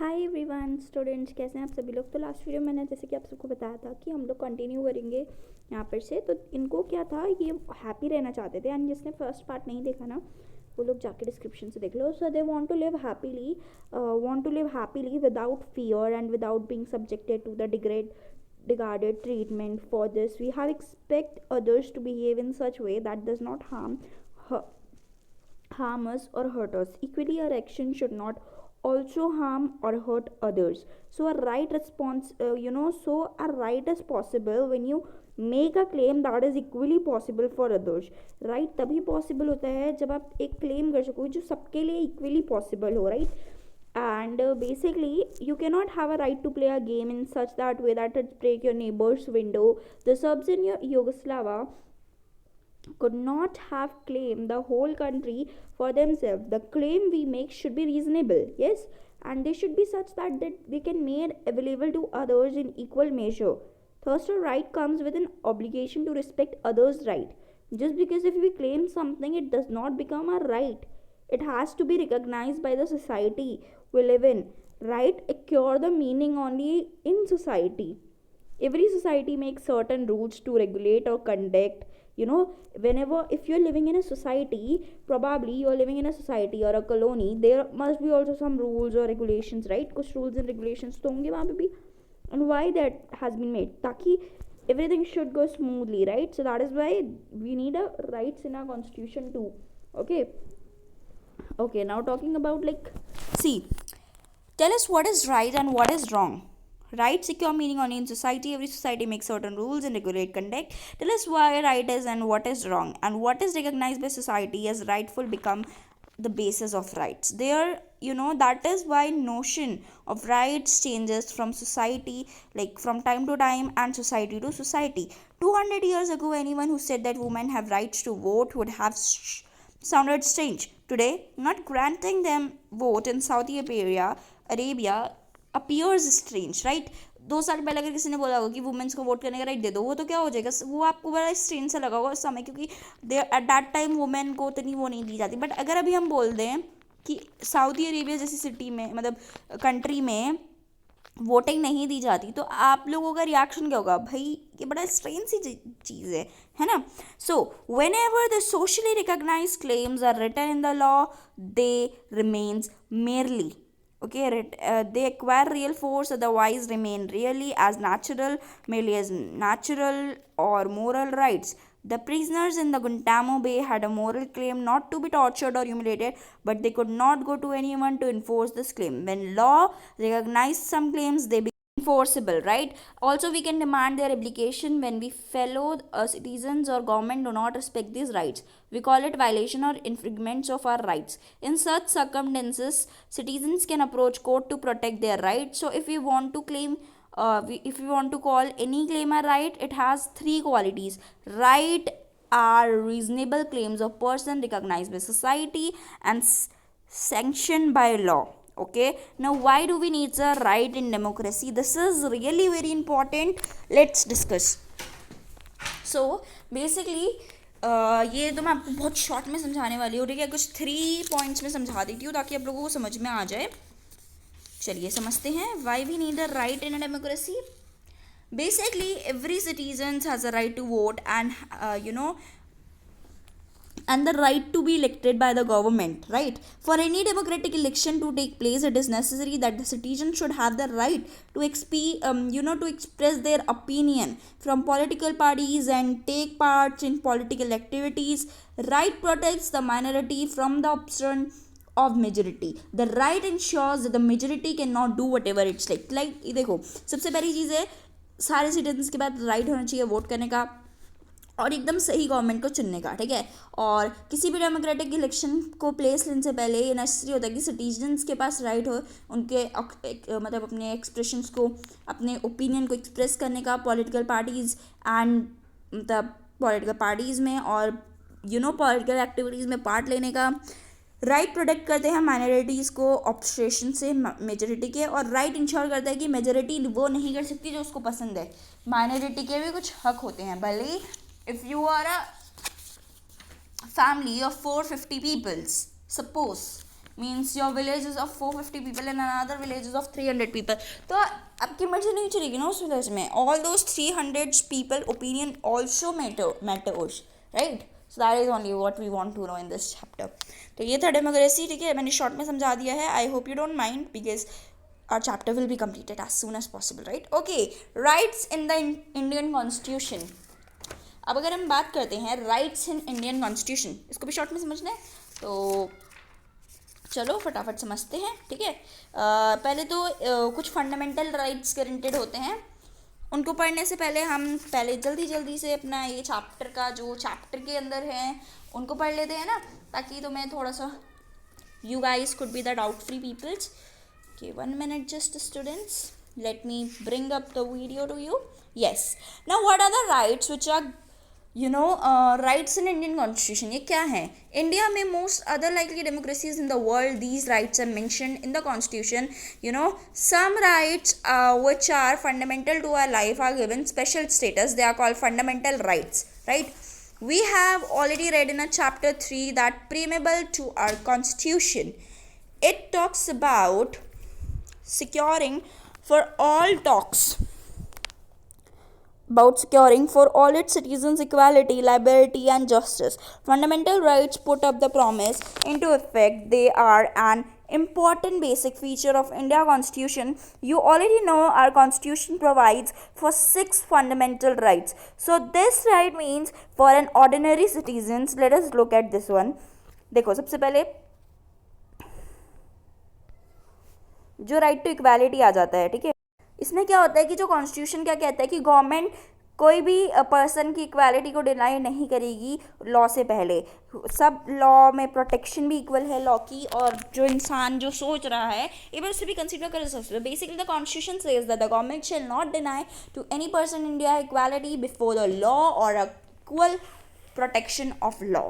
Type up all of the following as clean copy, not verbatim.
Hi everyone students, कैसे हैं आप सभी लोग। तो लास्ट वीडियो मैंने जैसे कि आप सबको बताया था कि हम लोग कंटिन्यू करेंगे यहाँ पर से। तो इनको क्या था, ये हैप्पी रहना चाहते थे एंड जिसने फर्स्ट पार्ट नहीं देखा ना वो लोग जाके डिस्क्रिप्शन से देख लो। So they want to live happily without fear and without being subjected to the discarded treatment. For this we have expect others to behave in such way that does not harm us or hurt us. Equally, our action should not also harm or hurt others. So a right response, so a right is possible when you make a claim that is equally possible for others. Right तभी possible होता है जब आप एक claim कर सको जो सबके लिए equally possible हो, right? And basically you cannot have a right to play a game in such that way that it break your neighbor's window. The Serbs in Yugoslavia could not have claimed the whole country for themselves. The claim we make should be reasonable, yes, and they should be such that they can made available to others in equal measure. Third right comes with an obligation to respect others' right. Just because if we claim something, it does not become a right. It has to be recognized by the society we live in. Right acquire the meaning only in society. Every society makes certain rules to regulate or conduct. Whenever if you're living in a society, probably you're living in a society or a colony, there must be also some rules or regulations, right? Kuch rules and regulations to honge wahan pe bhi. And why that has been made, taki everything should go smoothly, right? So that is why we need a rights in our constitution too. Okay, now talking about, like, see, tell us what is right and what is wrong. Right secure meaning only in society. Every society makes certain rules and regulate conduct. Tell us why right is and what is wrong, and what is recognized by society as rightful become the basis of rights. That is why notion of rights changes from society, like from time to time and society to society. 200 years ago, anyone who said that women have rights to vote would have sounded strange. Today, not granting them vote in Saudi Arabia appears strange, right? 2 साल पहले अगर किसी ने बोला होगा कि women's को vote करने का राइट दे दो, वो तो क्या हो जाएगा, वो आपको बड़ा स्ट्रेंज सा लगा होगा उस समय, क्योंकि एट दैट टाइम वुमेन को उतनी वो नहीं दी जाती. बट अगर अभी हम बोल दें कि सऊदी अरेबिया जैसी सिटी में, मतलब कंट्री में वोटिंग नहीं दी जाती, तो आप लोगों का रिएक्शन क्या होगा? भाई ये बड़ा स्ट्रेंज सी चीज़ है ना. So whenever the socially recognize claims are written in the law, they remains merely, okay, they acquire real force, otherwise remain really as natural, merely as natural or moral rights. The prisoners in the Guantanamo Bay had a moral claim not to be tortured or humiliated, but they could not go to anyone to enforce this claim. When law recognized some claims, they became enforceable, right? Also, we can demand their application when we fellow citizens or government do not respect these rights. We call it violation or infringements of our rights. In such circumstances, citizens can approach court to protect their rights. So if we want to claim, if we want to call any claim a right, it has 3 qualities. Right are reasonable claims of person recognized by society and sanctioned by law. Okay, now why do we need a right in democracy? This is really very important. Let's discuss. So basically ये तो मैं आपको बहुत short में समझाने वाली हूँ, ठीक है? कुछ 3 पॉइंट्स में समझा देती हूँ ताकि आप लोगों को समझ में आ जाए. चलिए समझते हैं. Why we need a right in a democracy. Basically, every citizen has a right to vote and the right to be elected by the government, right? For any democratic election to take place, it is necessary that the citizen should have the right to to express their opinion from political parties and take part in political activities. Right protects the minority from the oppression of majority. The right ensures that the majority cannot do whatever it's like देखो, सबसे पहली चीज़ है, सारे citizens के बाद right होना चाहिए vote करने का और एकदम सही गवर्नमेंट को चुनने का, ठीक है? और किसी भी डेमोक्रेटिक इलेक्शन को प्लेस लेने से पहले ये नेसेसरी होता है कि सिटीजन्स के पास राइट हो उनके मतलब अपने एक्सप्रेशंस को, अपने ओपिनियन को एक्सप्रेस करने का पॉलिटिकल पार्टीज़ एंड मतलब पॉलिटिकल पार्टीज़ में और पॉलिटिकल एक्टिविटीज़ में पार्ट लेने का. राइट प्रोटेक्ट करते हैं माइनॉरिटीज़ को ऑब्स्ट्रेशन से मेजोरिटी के, और राइट इंश्योर करता है कि मेजोरिटी वो नहीं कर सकती जो उसको पसंद है. माइनॉरिटी के भी कुछ हक होते हैं. भले if you are a family of 450 peoples, suppose means your village is of 450 people and another village is of 300 people, तो आपकी मर्जी नहीं चलेगी ना उस विलेज में. All those 300 people opinion also matters, right. So that is only what we want to know in this chapter. तो ये था डेमोक्रेसी, ठीक है. मैंने शॉर्ट में समझा दिया है. I hope you don't mind because our chapter will be completed as soon as possible, right? Okay, rights in the Indian constitution. अब अगर हम बात करते हैं राइट्स इन इंडियन कॉन्स्टिट्यूशन, इसको भी शॉर्ट में समझना है, तो चलो फटाफट समझते हैं, ठीक है. पहले तो कुछ फंडामेंटल राइट्स गारंटेड होते हैं. उनको पढ़ने से पहले हम पहले जल्दी से अपना ये चैप्टर का जो चैप्टर के अंदर है उनको पढ़ लेते हैं ना, ताकि तुम्हें थोड़ा सा you guys could be the doubt free peoples. Okay, 1 minute just, students. Let me bring up the video to you. Yes. Now, what are the rights which are, rights in Indian Constitution? ये क्या है? India में most other likely democracies in the world, these rights are mentioned in the Constitution. Some rights which are fundamental to our life are given special status. They are called fundamental rights, right? We have already read in a chapter 3 that preamble to our Constitution. It talks about securing for all its citizens equality, liberty and justice. Fundamental rights put up the promise into effect. They are an important basic feature of India Constitution. You already know our Constitution provides for 6 fundamental rights. So this right means for an ordinary citizens. Let us look at this one. देखो, सबसे पहले जो right to equality आ जाता है, ठीक है. इसमें क्या होता है कि जो कॉन्स्टिट्यूशन क्या कहता है कि गवर्नमेंट कोई भी पर्सन की इक्वालिटी को डिनाई नहीं करेगी लॉ से पहले. सब लॉ में प्रोटेक्शन भी इक्वल है लॉ की, और जो इंसान जो सोच रहा है एक बार उसे भी कंसिडर कर सकते हो. Basically the constitution says that the government shall not deny to any person in India equality before the law और equal protection of law.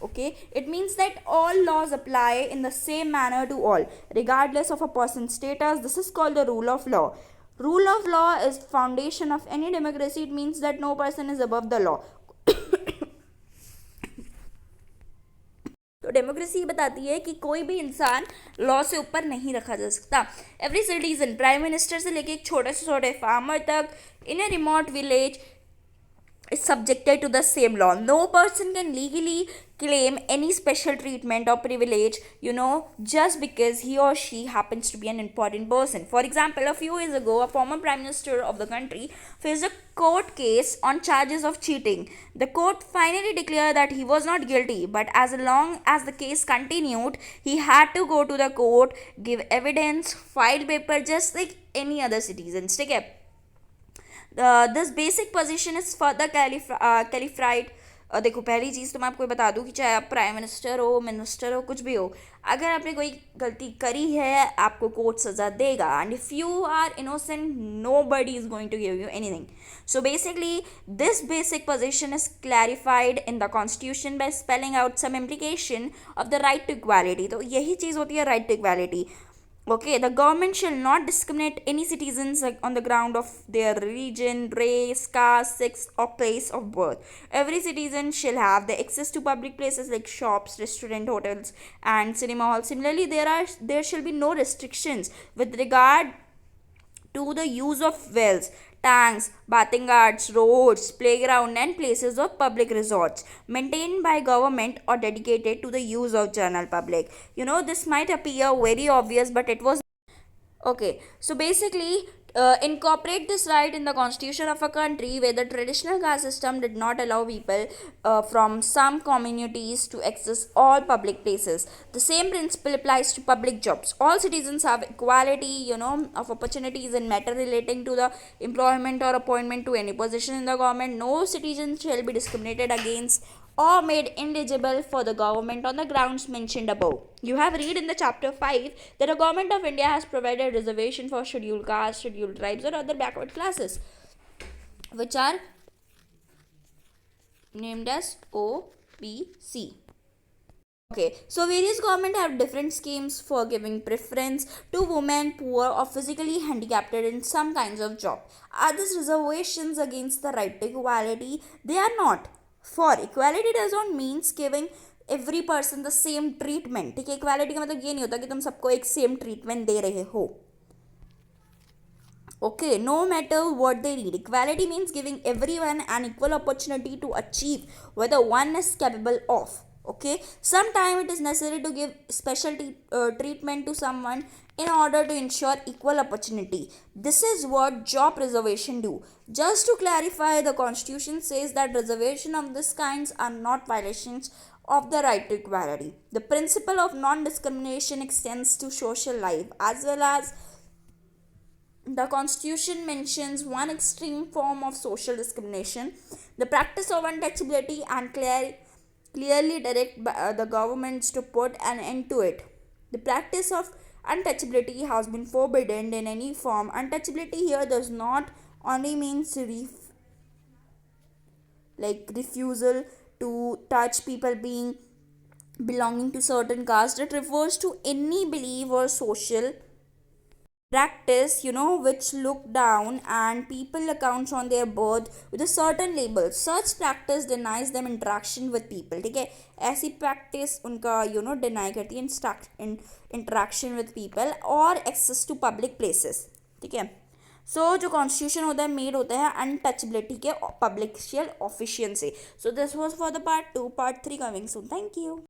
Okay, it means that all laws apply in the same manner to all, regardless of a person's status. This is called the rule of law. Rule of law is foundation of any democracy. It means that no person is above the law. तो democracy बताती है कि कोई भी इंसान law से ऊपर नहीं रखा जा सकता. एवरी सिटीजन, प्राइम मिनिस्टर से लेके एक छोटे से छोटे फार्मर तक in a remote village is subjected to the same law. No person can legally claim any special treatment or privilege, just because he or she happens to be an important person. For example, a few years ago, a former prime minister of the country faced a court case on charges of cheating. The court finally declared that he was not guilty, but as long as the case continued, he had to go to the court, give evidence, file paper, just like any other citizens. ठीक है. This basic position is further qualified. देखो, पहली चीज़ तो मैं आपको बता दूं कि चाहे आप प्राइम मिनिस्टर हो, मिनिस्टर हो, कुछ भी हो, अगर आपने कोई गलती करी है आपको कोर्ट सज़ा देगा. And if you are innocent, nobody is going to give you anything. So basically this basic position is clarified in the constitution by spelling out some implication of the right to equality. तो यही चीज़ होती है right to equality. Okay, the government shall not discriminate any citizens on the ground of their religion, race, caste, sex or place of birth. Every citizen shall have the access to public places like shops, restaurants, hotels and cinema halls. Similarly, there shall be no restrictions with regard to the use of wells, tanks, bathing gardens, roads, playground and places of public resorts maintained by government or dedicated to the use of general public. This might appear very obvious, but it was okay. So basically, incorporate this right in the constitution of a country where the traditional caste system did not allow people from some communities to access all public places. The same principle applies to public jobs. All citizens have equality, of opportunities in matter relating to the employment or appointment to any position in the government. No citizen shall be discriminated against or made ineligible for the government on the grounds mentioned above. You have read in the chapter 5 that the government of India has provided reservation for scheduled castes, scheduled tribes or other backward classes, which are named as OBC. Okay, so various government have different schemes for giving preference to women, poor or physically handicapped in some kinds of job. Are these reservations against the right to equality? They are not. For equality does not mean giving every person the same treatment, ठीक है। Equality का मतलब ये नहीं होता कि तुम सबको एक सेम ट्रीटमेंट दे रहे हो, okay, no matter what they need. Equality means giving everyone an equal opportunity to achieve whether one is capable of, okay. Sometimes it is necessary to give special treatment to someone in order to ensure equal opportunity. This is what job reservation do. Just to clarify, the constitution says that reservation of this kinds are not violations of the right to equality. The principle of non-discrimination extends to social life as well as the Constitution mentions one extreme form of social discrimination, the practice of untouchability, and clearly direct the governments to put an end to it. The practice of untouchability has been forbidden in any form. Untouchability here does not only means refusal to touch people being belonging to certain caste. It refers to any belief or social practice, which look down and people accounts on their birth with a certain label. Such practice denies them interaction with people, ठीक है। ऐसी practice उनका deny करती है interaction with people और access to public places, ठीक है। सो जो कॉन्स्टिट्यूशन होता है मेड होता है अनटचबिलिटी के पब्लिशियल ऑफिशियल से। So this was for the part 2, part 3 coming soon. Thank you.